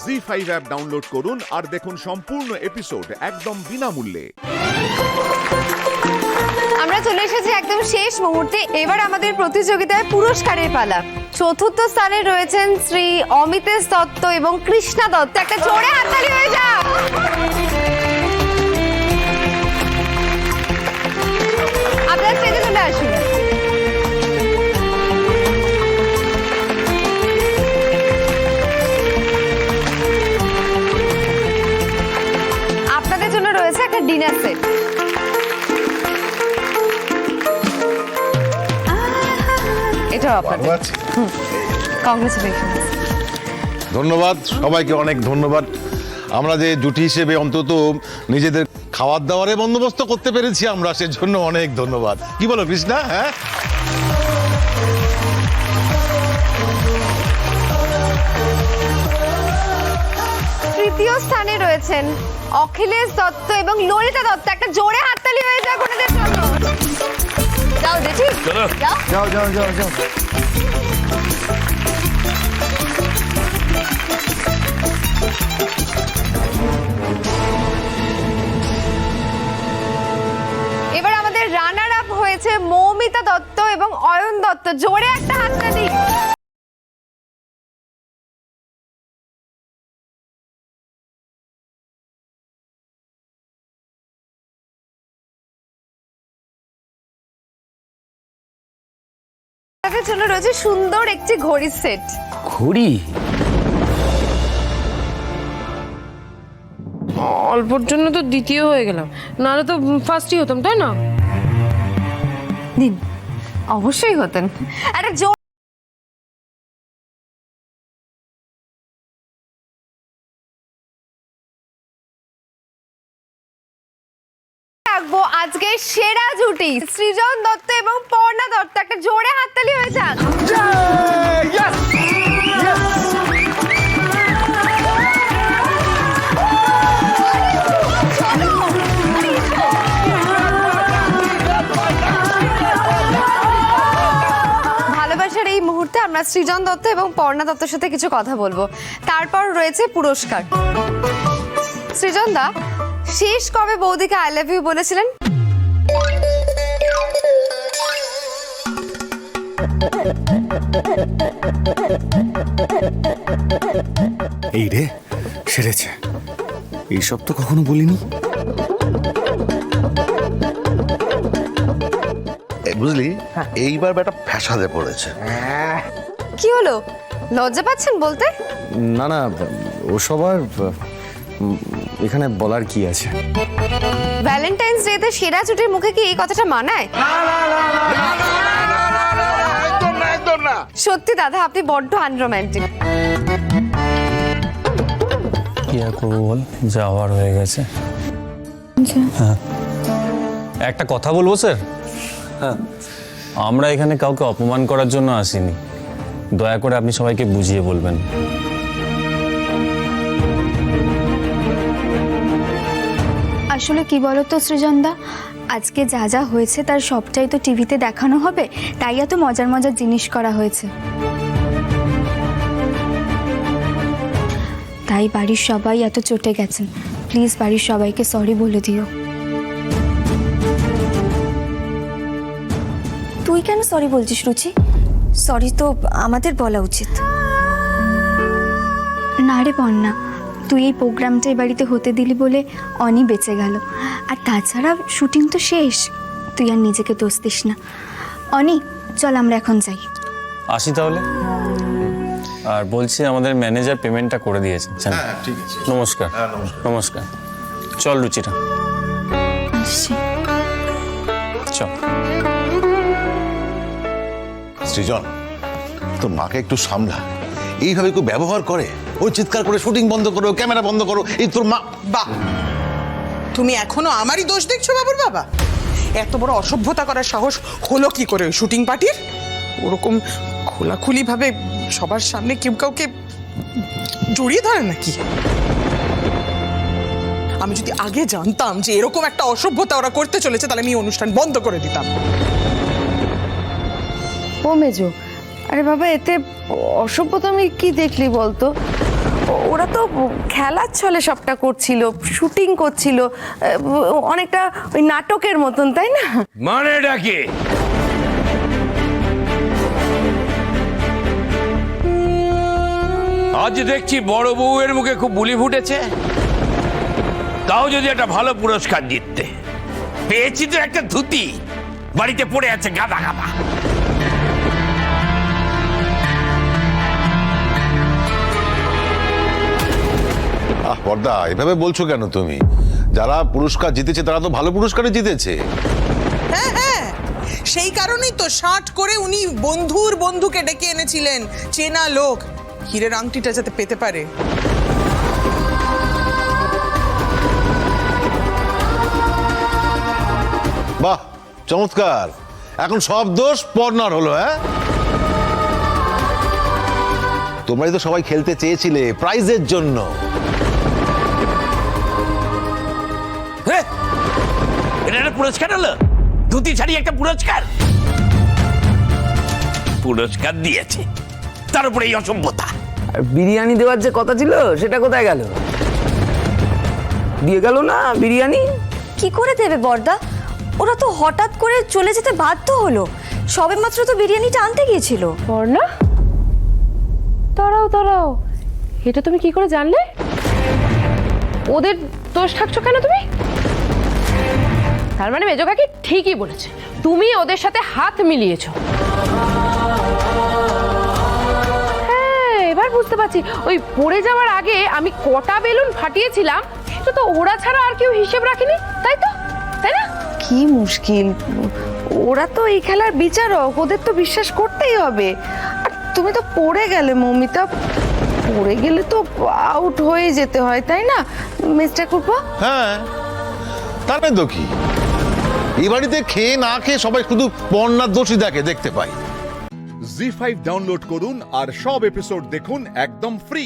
ZEE5 app download করুন আর দেখুন সম্পূর্ণ এপিসোড একদম বিনামূল্যে। আমরা চলে এসেছি একদম শেষ মুহূর্তে। এবার আমাদের প্রতিযোগিতায় পুরস্কারের পালা। চতুর্থ স্থানে রয়েছেন শ্রী অমিতেশ দত্ত এবং কৃষ্ণা দত্ত। একটা জোরে হাততালি হয়ে যাক। আপনারা স্টেজে চলে আসুন। আপনাদের জন্য রয়েছে একটা ডিনার সেট। এটাও আপনাদের। কংগ্রেচুলেশনস। ধন্যবাদ সবাইকে, অনেক ধন্যবাদ। আমরা যে জুটি হিসেবে অন্তত নিজেদের খাবার দাবারের বন্দোবস্ত করতে পেরেছি আমরা, সেজন্য অনেক ধন্যবাদ। কি বলো কৃষ্ণা? হ্যাঁ, তৃতীয় স্থানে রয়েছেন অখিলেশ দত্ত এবং ললিতা দত্ত। একটা জোরে হাততালি হয়ে যাক ওনাদের জন্য। যাও দেখি, যাও যাও যাও যাও যাও। এবার আমাদের রানার আপ হয়েছে মৌমিতা দত্ত এবং অয়ন দত্ত। জোরে একটা হাততালি। আপনাদের জন্য রয়েছে সুন্দর একটি ঘড়ির সেট। ঘড়ি? অল্পর জন্য তো দ্বিতীয় হয়ে গেলাম, নাহলে তো ফার্স্টই হতাম, তাই না? দিন, অবশ্যই হতেন। একটা জোর রাখবো আজকে সেরা জুটি সৃজন দত্ত এবং পর্ণা দত্ত। একটা জোরে হাততালি হয়ে যাক। ভালোবাসার এই মুহূর্তে আমরা সৃজন দত্ত এবং পর্ণা দত্তের সাথে কিছু কথা বলবো, তারপর রয়েছে পুরস্কার। সৃজন দা, শেষ কবে বৌদিকে আই লাভ ইউ বলেছিলেন? এই রে, সেরেছে। এইসব তো কখনো বলিনি। বুঝলি, এইবার বেটা ফ্যাসাদে পড়েছে। কি হলো, লজ্জা পাচ্ছেন বলতে? না না, ওসব আর এখানে বলার কি আছে। ভ্যালেন্টাইন্স ডেতে সেরা জুটির মুখে কি এই কথাটা মানায়? সত্যি দাদা, আপনি বড্ড আনরোম্যান্টিক। কি আর করবো বল, যাওয়ার হয়ে গেছে। হ্যাঁ, একটা কথা বলবো স্যার? হ্যাঁ, আমরা এখানে কাউকে অপমান করার জন্য আসিনি। দয়া করে আপনি সবাইকে বুঝিয়ে বলবেন। আসলে কি বলতো সৃজনদা, আজকে যা যা হয়েছে তার সবটাই তো টিভিতে দেখানো হবে, তাই এত মজার মজার জিনিস করা হয়েছে। তাই বাড়ির সবাই এত চটে গেছেন। প্লিজ বাড়ির সবাইকে সরি বলে দিও। তুই কেন সরি বলছিস রুচি? সরি তো আমাদের বলা উচিত। না রে বন্যা, তুই এই প্রোগ্রামটা এই বাড়িতে হতে দিলি বলে অনি বেঁচে গেল। আর তাছাড়া শুটিং তো শেষ, তুই আর নিজেকে দোষ দিস না। অনি, চল আমরা এখন যাই। আসি তাহলে। আর বলছি, আমাদের ম্যানেজার পেমেন্টটা করে দিয়েছেন। ঠিক আছে, নমস্কার। নমস্কার। চল রুচিটা, আসছি। চল। সৃজন, তোর মাকে একটু সামলা। এইভাবে কেউ ব্যবহার করে, ওই চিৎকার করে শুটিং বন্ধ করো, ক্যামেরা বন্ধ করো। এই তোর মা। বাহ, তুমি এখনো আমারই দোষ দেখছো বাবুর বাবা? এত বড় অসভ্যতা করার সাহস হলো কি করে ওই শুটিং পার্টির? ওরকম খোলাখুলি ভাবে সবার সামনে কেউ কাউকে জড়িয়ে ধরে নাকি? আমি যদি আগে জানতাম যে এরকম একটা অসভ্যতা ওরা করতে চলেছে, তাহলে আমি অনুষ্ঠান বন্ধ করে দিতাম। ও মেজো, আরে বাবা, এতে অসভ্যতা আমি কি দেখলি বলতো? ওরা তো খেলার ছলে সবটা করছিল, শুটিং করছিল, অনেকটা ওই নাটকের মতন, তাই না? মানেটা কি? আজ দেখছি বড় বউয়ের মুখে খুব বুলি ফুটেছে। তাও যদি একটা ভালো পুরস্কার জিততে পেয়েছি, তো একটা ধুতি বাড়িতে পড়ে আছে গাদা গাদা। বর্দা, এভাবে বলছো কেন তুমি? যারা পুরস্কার জিতেছে তারা তো ভালো পুরস্কারই জিতেছে। হ্যাঁ হ্যাঁ, সেই কারণেই তো 60 করে উনি বন্ধুর বন্ধুকে ডেকে এনেছিলেন, চেনা লোক, হীরের আংটিটা যাতে পেতে পারে। বাহ, চমৎকার। এখন সব দোষ পর্ণার হলো। হ্যাঁ, তোমরাই তো সবাই খেলতে চেয়েছিলে প্রাইজের জন্য। এটা একটা পুরস্কার হলো? ধুতি ছাড়িয়ে একটা পুরস্কার? পুরস্কার দিয়েছে, তার উপরে এই অসভ্যতা। আর বিরিয়ানি দেওয়ার যে কথা ছিল সেটা কোথায় গেল? দিয়ে গেল না বিরিয়ানি? কি করে দেবে বর্দা? ওরা তো হঠাৎ করে চলে যেতে বাধ্য হলো। সবেমাত্র তো বিরিয়ানিটা আনতে গিয়েছিল। পর্ণা, দাঁড়াও, এটা তুমি কি করে জানলে? ওদের দোষ থাকছো কেন তুমি? তার মানে মেজো কাকি ঠিকই বলেছে, তুমি ওদের সাথে হাত মিলিয়েছো। হ্যাঁ, এবার বুঝতে পারছি। ওই পড়ে যাওয়ার আগে আমি কটা বেলুন ফাটিয়েছিলাম সেটা তো ওরা ছাড়া আর কেউ হিসেব রাখেনি, তাই তো? তাই না? কি মুশকিল, ওরা তো এই খেলার বিচারক, ওদের তো বিশ্বাস করতেই হবে। আর তুমি তো পড়ে গেলে মৌমিতা, পড়ে গেলে তো আউট হয়ে যেতে হয়, তাই না মিস্টার কুপা? হ্যাঁ, তার মানে তো কি, এই বাড়িতে খেয়ে না খেয়ে সবাই শুধু পর্ণার দোষী দেখতে পাই। জি5 ডাউনলোড করুন আর সব এপিসোড দেখুন একদম ফ্রি।